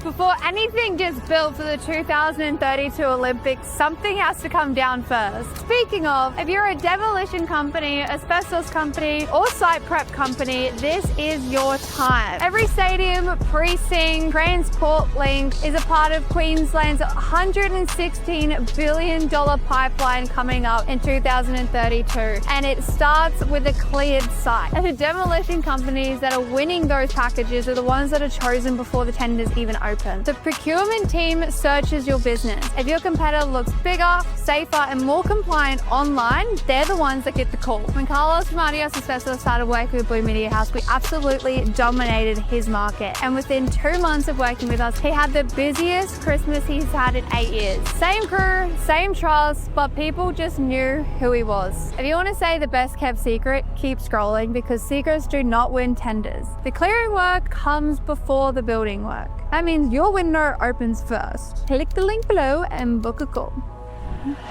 Before anything gets built for the 2032 Olympics, something has to come down first. Speaking of, if you're a demolition company, asbestos company, or site prep company, this is your time. Every stadium, precinct, transport link is a part of Queensland's $116 billion pipeline coming up in 2032. And it starts with a cleared site. And the demolition companies that are winning those packages are the ones that are chosen before the tenders even open. The procurement team searches your business. If your competitor looks bigger, safer, and more compliant online, they're the ones that get the call. When Carlos from Adios Asbestos started working with Blue Media House, we absolutely dominated his market. And within 2 months of working with us, he had the busiest Christmas he's had in 8 years. Same crew, same trust, but people just knew who he was. If you want to say the best kept secret, keep scrolling, because secrets do not win tenders. The clearing work comes before the building work. That means your window opens first. Click the link below and book a call.